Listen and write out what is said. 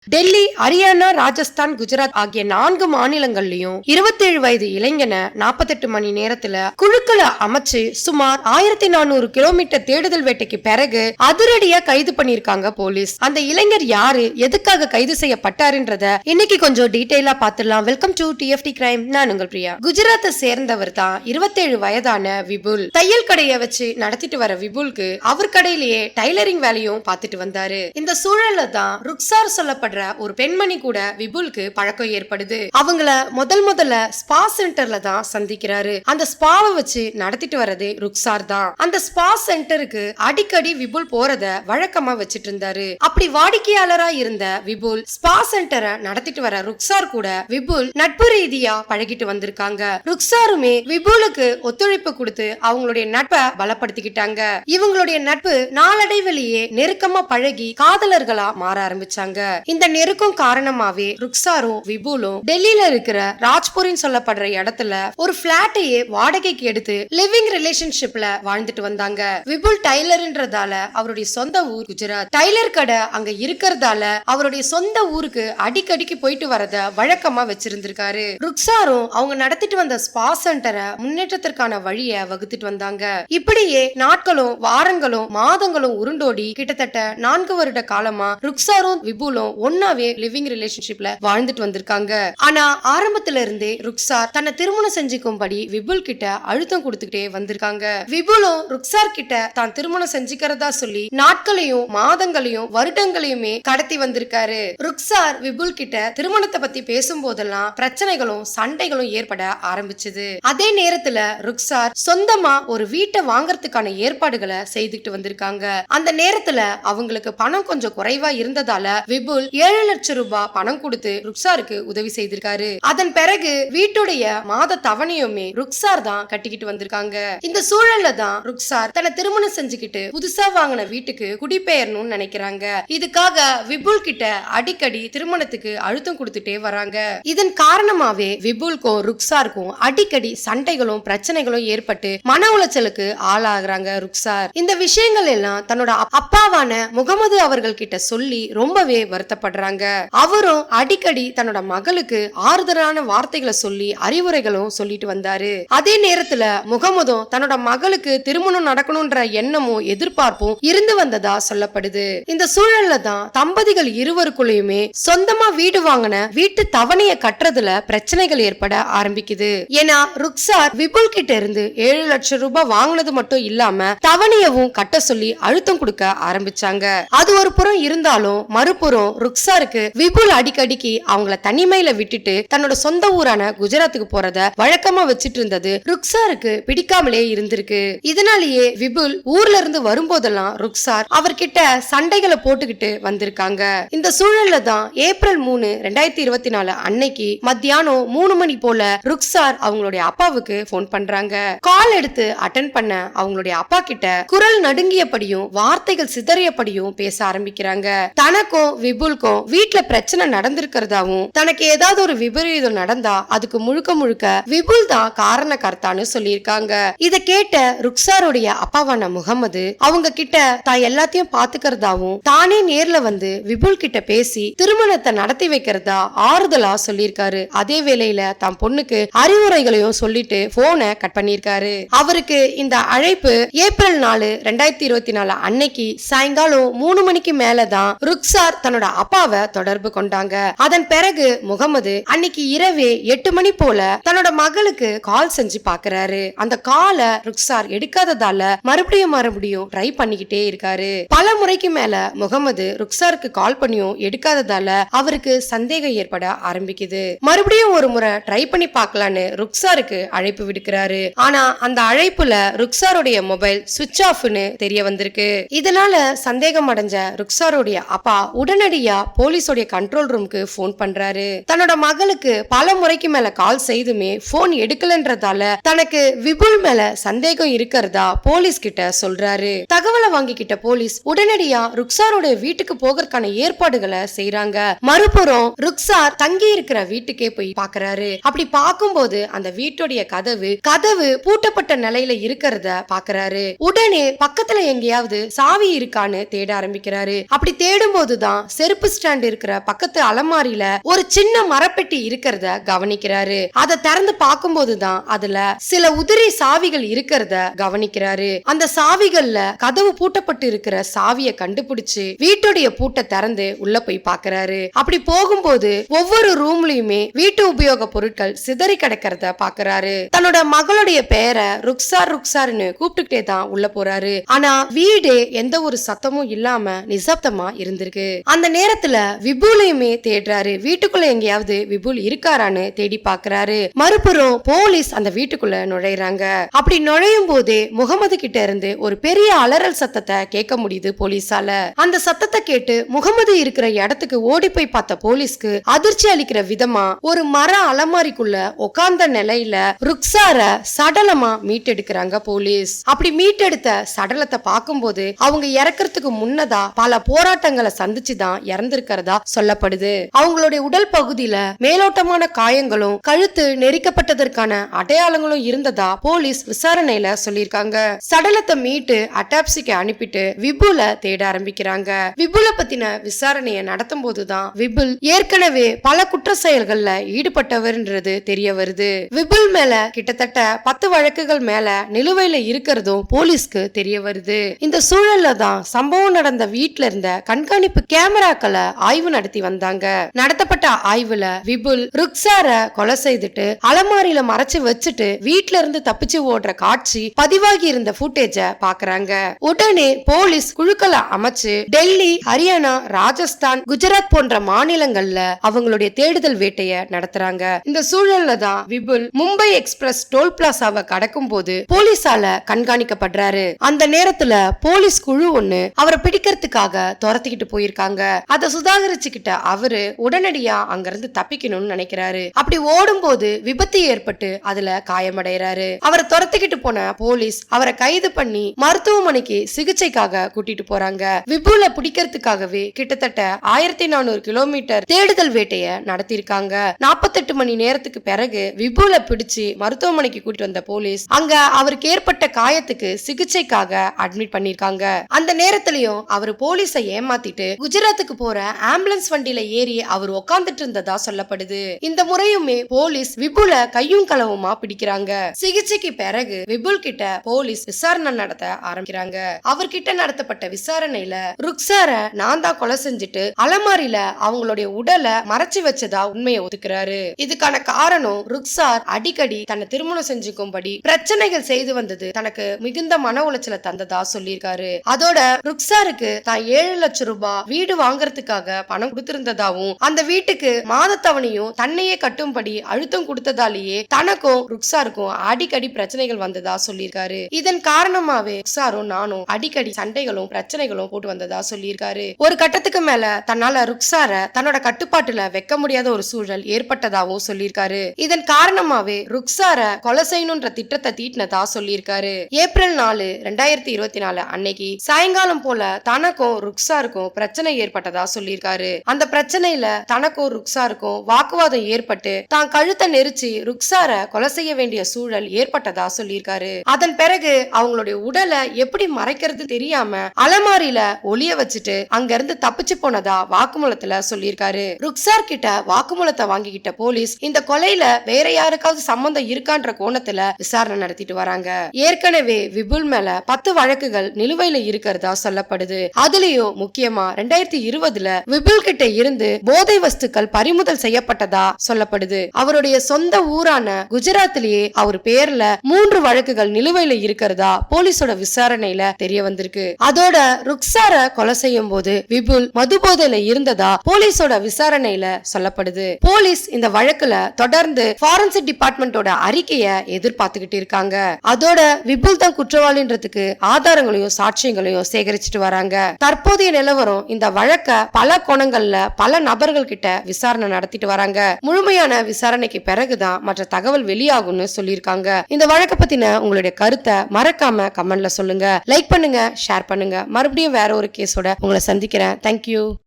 டெல்லி, ஹரியானா, ராஜஸ்தான், குஜராத் ஆகிய 4 மாநிலங்கள்லயும் 27 வயது இளைஞனை 48 மணி நேரத்துல குழுக்களை அமைச்சு சுமார் 1400 கிலோமீட்டர் தேடுதல் வேட்டைக்கு பிறகு அதிரடியா கைது பண்ணிருக்காங்க போலீஸ். அந்த இளைஞர் யாரு, எதுக்காக கைது செய்யப்பட்டாருன்றத இன்னைக்கு கொஞ்சம் டீடைலா பாத்துடலாம். Welcome to DFT crime. நான் உங்கள் பிரியா. குஜராத்தை சேர்ந்தவர் தான் 27 வயதான விபுல். தையல் கடையை வச்சு நடத்திட்டு வர விபுலுக்கு அவர் கடையிலேயே டைலரிங் வேலையும் பார்த்துட்டு வந்தாரு. இந்த சூழல்ல தான் ருக்சார் சொல்லப்படுற ஒரு பெண்மணி கூட விபுலுக்கு பழக்கம் ஏற்படுது. அவங்கள முதல்ல ஸ்பா சென்டர்ல தான் சந்திக்கிறாரு. அந்த ஸ்பாவை வச்சு நடத்திட்டு வரது ருக்சார் தான். அந்த ஸ்பா சென்டருக்கு அடிக்கடி விபுல் போறத வழக்கமா வச்சிட்டு இருந்தாரு. அப்படி வாடிக்கையாளரா இருந்த விபுல் ஸ்பா சென்டரை நடத்திட்டு வர ருக்சார் கூட விபுல் நட்பு ரீதியா பழகிட்டு வந்திருக்காங்க. ருக்சாருமே விபுலுக்கு ஒத்துழைப்பு கொடுத்து அவங்களுடைய நட்பை பலப்படுத்திக்கிட்டாங்க. இவங்களுடைய நட்பு நாளடைவிலேயே நெருக்கமா பழகி காதலர்களா மாற ஆரம்பிச்சாங்க. இந்த நெருக்கம் காரணமாவே ருக்சாரும் விபுலும் டெல்லியில இருக்கிற ராஜ்பூரின்னு சொல்லப்படுற இடத்துல ஒரு பிளாட்டையே வாடகைக்கு எடுத்து லிவிங் ரிலேஷன்ஷிப்ல வாழ்ந்துட்டு வந்தாங்க. விபுல் டைலர்ன்றதால அவருடைய சொந்த ஊர் குஜராத். டைலர் கடை அங்க இருக்கிறதால அவருடைய சொந்த ஊருக்கு அடிக்கடிக்கு போயிட்டு வரத வழக்கமா வச்சிருந்திருக்காரு. ருக்சாரும் அவங்க நடத்திட்டு வந்த ஸ்பா சென்டரை முன்னேற்றத்திற்கான வழியை வகுத்துட்டு வந்தாங்க. இப்படியே நாட்களும் வாரங்களும் மாதங்களும் உருண்டோடி கிட்டத்தட்ட 4 வருட காலமா ருக்சாரும் விபுலும் ஒன்னாவே லிவிங் ரிலேஷன்ஷிப்ல வாழ்ந்துட்டு வந்திருக்காங்க. ஆனா ஆரம்பத்துல இருந்தே ருக்சார் தன்னை திருமணம் செஞ்சுக்கும்படி விபுல் கிட்ட அழுத்தம் கொடுத்துக்கிட்டே வந்திருக்காங்க. விபுலும் ருக்சார் கிட்ட தான் திருமணம் செஞ்சுக்கிறதா சொல்லி நாட்களையும் மாதங்களையும் வருடங்களையுமே கடத்தி வந்திருக்காரு. ருக்சார் விபுல் கிட்ட திருமணத்தை பத்தி பேசும் போதெல்லாம் பிரச்சனைகளும் சண்டைகளும் ஏற்பட ஆரம்பிச்சது. அதே நேரத்துல ருக்சார் சொந்தமா ஒரு வீட்டை வாங்கறதுக்கான ஏற்பாடுகளை செய்துட்டு வந்திருக்காங்க. அந்த நேரத்துல அவங்களுக்கு பணம் கொஞ்சம் குறைவா இருந்ததால விபுல் 7 லட்சம் ரூபாய் பணம் கொடுத்து ருக்சாருக்கு உதவி செய்திருக்காரு. அதன் பிறகு வீட்டுடைய மாத தவணையுமே ருக்சார் தான் கட்டிக்கிட்டு வந்திருக்காங்க. இந்த சூழல்ல தான் ருக்சார் தன்னை திருமணம் செஞ்சுக்கிட்டு புதுசா வாங்கின வீட்டுக்கு குடிபெயரணும்னு நினைக்கிறாங்க. இதுக்காக விபுல் கிட்ட அடிக்கடி திருமணத்துக்கு அழுத்தம் கொடுத்துட்டே வராங்க. இதன் காரணமாவே விபுல்க்கும் ருக்சாருக்கும் அடிக்கடி சண்டைகளும் பிரச்சனைகளும் ஏற்பட்டு மன உளைச்சலுக்கு ஆளாகிறாங்க ருக்சார். இந்த விஷயங்கள் எல்லாம் தன்னோட அப்பாவான முகமது அவர்கள் கிட்ட சொல்லி ரொம்பவே வருத்தப்படுறாங்க. அவரும் அடிக்கடி தன்னோட மகளுக்கு ஆறுதலான வார்த்தைகளை சொல்லி அறிவுரைகளும் சொல்லிட்டு வந்தாரு. அதே நேரத்துல முகமதும் தன்னோட மகளுக்கு திருமணம் நடக்கணும்ன்ற எண்ணமும் எதிர்பார்ப்பும் இருந்து வந்ததா சொல்லப்படுது. இந்த சூழல்ல தான் தம்பதிகள் இருவருக்குள்ளயுமே சொந்தமா வீடு வாங்கின வீட்டு தவணையை கட்டுறதுல பிரச்சனைகள் ஏற்பட ஆரம்பிக்குது. ஏன்னா ருக்சார் விபுல் கிட்ட இருந்து 7 லட்சம் ரூபாய் வாங்கினது மட்டும் இல்லாம தவணையவும் கட்ட சொல்லி அழுத்தம் கொடுக்க ஆரம்பிச்சாங்க. அது ஒரு புறம் இருந்தாலும் மறுபுறம் ருக்சாருக்கு விபுல் அடிக்கடிக்கு அவங்கள தனிமையில விட்டுட்டு தன்னோட சொந்த ஊரான குஜராத்துக்கு போறத வழக்கமா வச்சிட்டு இருந்தது ருக்சாருக்கு பிடிக்காமலே இருந்திருக்கு. இதனாலேயே விபுல் ஊர்ல இருந்து வரும்போதெல்லாம் ருக்சார் அவர்கிட்ட சண்டைகளை போட்டுக்கிட்டு வந்திருக்காங்க. இந்த சூழல்ல தான் ஏப்ரல் 3, 2024 அன்னைக்கு மத்தியானம் 3 மணி போல ருக்சார் அவங்களுடைய அப்பாவுக்கு போன் பண்றாங்க. கால் எடுத்து அட்டென்ட் பண்ண அவங்களுடைய அப்பா கிட்ட குரல் நடுங்கியபடியும் வார்த்தைகள் சிதறியபடியும் பேச ஆரம்பிக்கிறாங்க. தனக்கும் விபுல்கும் வீட்டுல பிரச்சனை நடந்திருக்கிறதாவும் தனக்கு ஏதாவது ஒரு விபரீதம் நடந்தா அதுக்கு முழுக்க முழுக்க விபுல் தான் காரண கர்த்தான்னு சொல்லியிருக்காங்க. இத கேட்ட ருக்சாருடைய அப்பாவான முகமது அவங்க கிட்ட தான் எல்லாத்தையும் பாத்துக்கிறதாவும் தானே நேர்ல வந்து விபுல் கிட்ட பேசி திருமணத்தை நடத்தி வைக்கிறதா ஆறுதலா சொல்லியிருக்காரு. அதே வேளையில தான் பொண்ணுக்கு அறிவுரைகளையும் சொல்லிட்டு போனை கட் பண்ணிருக்காரு. அவருக்கு இந்த அழைப்பு ஏப்ரல் 4, 2024 அன்னைக்கு சாயங்காலம் 3 மணிக்கு மேலதான் ருக்சார் தன்னோட அப்பாவை தொடர்பு கொண்டாங்க. அதன் பிறகு முகமது அன்னைக்கு இரவே 8 மணி போல தன்னோட மகளுக்கு கால் செஞ்சு பாக்குறாரு. அந்த காலை ருக்சார் எடுக்காததால மறுபடியும் ட்ரை பண்ணிக்கிட்டே இருக்காரு. பல முறைக்கு மேல முகமது ருக்சாருக்கு கால் பண்ணியும் எடுக்காததால அவருக்கு சந்தேகம் ஏற்பட ஆரம்பிக்குது. மறுபடியும் ஒரு முறை ட்ரை பண்ணி பார்க்கலான்னு ருக்சாருக்கு அழைப்பு விடுக்கிறாரு. ஆனா அந்த அழைப்புல ருக்சாருடைய மொபைல் சுவிட்ச் ஆஃப்னு தெரிய வந்திருக்கு. இதனால சந்தேகம் அடைஞ்ச ருக்சாருடைய அப்பா உடனடியா போலீஸோட கண்ட்ரோல் ரூமுக்கு போன் பண்றாரு. தன்னோட மகளுக்கு பல முறைக்கு மேல கால் செய்துமே போன் எடுக்கலன்றதால தனக்கு விபுல் மேல சந்தேகம் இருக்கிறதா போலீஸ் கிட்ட சொல்றாரு. தகவலை வாங்கிக்கிட்ட போலீஸ் உடனடியா ருக்சாரோட வீட்டுக்கு போகிறதுக்கான ஏற்பாடுகளை செய்யறாங்க. மறுபுறம் ருக்சார் தங்கி இருக்கிற வீட்டுக்கே போய் பாக்குறாரு. அப்படி பார்க்கும்போது அந்த வீட்டுடைய கதவு பூட்டப்பட்ட நிலையில இருக்கிறத பாக்குறாரு. உடனே பக்கத்துல எங்கேயாவது சாவி இருக்கான்னு தேட ஆரம்பிக்கிறாரு. அப்படி தேடும் போதுதான் செருப்பு ஸ்டாண்ட் இருக்கிற பக்கத்து அலமாரியில ஒரு சின்ன மரப்பெட்டி இருக்கிறத கவனிக்கிறாரு. அதை திறந்து பார்க்கும்போதுதான் அதுல சில உதிரி சாவிகள் இருக்கிறத கவனிக்கிறாரு. அந்த சாவிகள்ல கதவு பூட்டப்பட்டு இருக்கிற சாவியை கண்டுபிடிச்சு வீட்டுடைய பூட்டை திறந்து உள்ள போய் பாக்குறாரு. அப்படி போகும்போது ஒவ்வொரு ரூம்லயுமே வீட்டு உபயோக பொருட்கள் சிதறி கிடக்கிறத பாக்குறாரு. தன்னோட மகளுடைய பேரை ருக்சார்னு கூப்பிட்டுக்கிட்டே தான் உள்ள போறாரு. ஆனா வீடு எந்த ஒரு சத்தமும் இல்லாம நிசப்தமா இருந்திருக்கு. அந்த நேரத்துல விபுலையுமே தேடுறாரு. வீட்டுக்குள்ள எங்கேயாவது விபுல் இருக்காரான்னு தேடி பாக்குறாரு. மறுபுறம் போலீஸ் அந்த வீட்டுக்குள்ள நுழையறாங்க. அப்படி நுழையும் போதே முகமது கிட்ட இருந்து ஒரு பெரிய அலறல் சத்தத்தை கேட்க முடியுது போலீஸால. அந்த சத்தத்தை கேட்டு முகமது இருக்கிற இடத்துக்கு ஓடி போய் பார்த்த போலீஸ்க்கு அதிர்ச்சி அளிக்கிற விதமா ஒரு மர அலமாரிக்குள்ள உட்கார்ந்த நிலையில ருக்சார சடலமா மீட்டெடுக்கிறாங்க போலீஸ். அப்படி மீட்டெடுத்த சடலத்தை பார்க்கும்போது அவங்க இறக்கிறதுக்கு முன்னதா பல போராட்டங்களை சந்திச்சுதான் இறந்திருக்கிறதா சொல்லப்படுது. அவங்களுடைய உடல் பகுதியில மேலோட்டமான காயங்களும் கழுத்து நெரிக்கப்பட்டதற்கான அடையாளங்களும் இருந்ததா போலீஸ் விசாரணையில சொல்லிருக்காங்க. சடலத்தை மீட்டு அட்டாப்சிக்கு அனுப்பிட்டு விபுல தேட ஆரம்பிக்கிறாங்க. விபுல பத்தின விசாரணையை நடத்தும் போதுதான் விபுல் ஏற்கனவே பல குற்ற செயல்கள்ல ஈடுபட்டவர்ன்றது தெரிய வருது. விபுல் மேல கிட்டத்தட்ட 10 வழக்குகள் மேல நிலுவையில இருக்கிறதும் போலீஸ்க்கு தெரிய வருது. இந்த சூழல்ல தான் சம்பவம் நடந்த வீட்ல இருந்த கண்காணிப்பு கேமராக்களை ஆய்வு நடத்தி வந்தாங்க. நடத்தப்பட்ட ஆய்வுல விபுல் ருக்சார கொலை செய்துட்டு அலமாரியில மறைச்சு வச்சுட்டு வீட்ல இருந்து தப்பிச்சு ஓடுற காட்சி பதிவாகி இருந்த ஃபுட்டேஜ பாக்குறாங்க. உடனே போலீஸ் குழுக்களை அமைச்சு டெல்லி, ஹரியானா, ராஜஸ்தான், குஜராத் போன்ற மாநிலங்கள்ல அவங்களுடைய தேடுதல் வேட்டைய நடத்துறாங்க. இந்த சூழல்ல தான் விபுல் மும்பை எக்ஸ்பிரஸ் டோல் பிளாசாவை கடக்கும் போது போலீஸால கண்காணிக்கப்படுறாரு. அந்த நேரத்துல போலீஸ் குழு ஒண்ணு அவரை பிடிக்கிறதுக்காக துரத்திக்கிட்டு போயிருக்காங்க. அதை சுதாகரிச்சுக்கிட்ட அவரு உடனடியா அங்கிருந்து தப்பிக்கணும்னு நினைக்கிறாரு. அப்படி ஓடும் போது விபத்து ஏற்பட்டு அதுல காயமடைறாரு. அவரை துரத்திக்கிட்டு போன போலீஸ் அவரை கைது பண்ணி மருத்துவமனைக்கு சிகிச்சைக்காக கூட்டிட்டு போறாங்க. விபுல பிடிக்கிறதுக்காகவே கிட்டத்தட்ட 1400 கிலோமீட்டர் தேடுதல் வேட்டைய நடத்திருக்காங்க. 48 மணி நேரத்துக்கு பிறகு விபுல பிடிச்சு மருத்துவமனைக்கு கூட்டிட்டு வந்த போலீஸ் அங்க அவருக்கு ஏற்பட்ட காயத்துக்கு சிகிச்சைக்காக அட்மிட் பண்ணிருக்காங்க. அந்த நேரத்திலயும் அவர் போலீஸை ஏமாத்திட்டு குஜராத்துக்கு போற ஆம்புலன்ஸ் வண்டியில ஏறி அவர் உட்கார்ந்துட்டு இருந்ததா சொல்லப்படுது. இந்த முறையுமே போலீஸ் விபுல கையும் களவுமா பிடிக்கிறாங்க. சிகிச்சைக்கு பிறகு விபுல் கிட்ட போலீஸ் விசாரணை நடத்த ஆரம்பிக்கிறாங்க. அவர்கிட்ட நடத்தப்பட்ட விசாரணையில ருக்சார நான் தான் கொலை செஞ்சுட்டு அலமாரியில அவங்களுடைய உடலை மறைச்சு வச்சதா உண்மையை ஒத்துக்கிறாரு. இதுக்கான காரணம் ருக்சார் அடிக்கடி தன்னை திருமணம் செஞ்சுக்கும்படி பிரச்சனைகள் செய்து வந்தது தனக்கு மிகுந்த மன உளைச்சல தந்ததா சொல்லியிருக்காரு. அதோட ருக்சாருக்கு தான் 7 லட்சம் ரூபாய் வீடு வாங்கறதுக்காக பணம் கொடுத்திருந்ததாவும் அந்த வீட்டுக்கு மாதத்தவணையும் தன்னையே கட்டும்படி அழுத்தம் கொடுத்ததாலேயே தனக்கும் ருக்சாருக்கும் அடிக்கடி பிரச்சனைகள் வந்ததா சொல்லியிருக்காரு. இதன் காரணமாவே ருக்சாரும் நானும் அடிக்கடி சண்டைகளும் பிரச்சனைகளும் போட்டு வந்ததா சொல்லியிருக்காரு. ஒரு கட்டத்துக்கு மேல தன்னால ருக்சார தன்னோட கட்டுப்பாட்டுல வைக்க முடியாத ஒரு சூழல் ஏற்பட்டதாவும் சொல்லியிருக்காரு. இதன் காரணமாவே ருக்சார கொலை செய்யணும்ன்ற திட்டத்தை தீட்டினதா சொல்லியிருக்காரு. ஏப்ரல் 4, 2024 அன்னைக்கு சாயங்காலம் போல தனக்கும் ருக்சாருக்கும் பிரச்சனை ஏற்பட்டதா சொல்லியிருக்காரு. அந்த பிரச்சனையில தனக்கும் ருக்சாருக்கும் வாக்குவாதம் ஏற்பட்டு தான் கழுத்தை நெரிச்சு ருக்சார கொலை செய்ய வேண்டிய சூழல் ஏற்பட்டதா சொல்லியிருக்காரு. அதன் பிறகு அவங்களுடைய உடலை எப்படி மறைக்கிறது தெரியாம அலமாரியில ஒளிய வச்சுட்டு அங்க இருந்து தப்பிச்சு போனதா வாக்குமூலத்துல சொல்லியிருக்காரு. ருக்சார் கிட்ட வாக்குமூலத்தை வாங்கிக்கிட்ட போலீஸ் இந்த கொலையில வேற யாருக்காவது சம்பந்தம் இருக்கான்ற கோணத்துல விசாரணை நடத்திட்டு வராங்க. ஏற்கனவே விபுல் மேல 10 வழக்குகள் நிலுவையில இருக்கிறதா சொல்லப்படுது. அதுலயும் முக்கியமா 2020 விபுல் கிட்ட இருந்து போதை வஸ்துக்கள் பறிமுதல் செய்யப்பட்டதா சொல்லப்படுது. அவருடைய சொந்த ஊரான குஜராத்திலேயே அவர் பேர்ல 3 வழக்குகள் நிலுவையில இருக்கிறதா போலீஸோட விசாரணையில தெரிய வந்திருக்கு. அதோட ருக்சார கொலை செய்யும் போது விபுல் மது போதையில இருந்ததா போலீஸோட விசாரணையில சொல்லப்படுது. போலீஸ் இந்த வழக்குல தொடர்ந்து ஃபாரன்சிக் டிபார்ட்மெண்டோட அறிக்கையை எதிர்பார்த்துக்கிட்டு இருக்காங்க. அதோட விபுல் தான் குற்றவாளின்றதுக்கு ஆதாரங்களையும் சாட்சியங்களையும் சேகரிச்சுட்டு வராங்க. தற்போதைய நிலவரம் இந்த வழக்க பல கோணங்கள்ல பல நபர்கள் கிட்ட விசாரணை நடத்திட்டு வராங்க. முழுமையான விசாரணைக்கு பிறகுதான் மற்ற தகவல் வெளியாகும்னு சொல்லியிருக்காங்க. இந்த வழக்க பத்தின உங்களுடைய கருத்தை மறக்காம கமெண்ட்ல சொல்லுங்க. லைக் பண்ணுங்க, ஷேர் பண்ணுங்க. மறுபடியும் வேற ஒரு கேஸோட உங்களை சந்திக்கிறேன். தேங்க்யூ.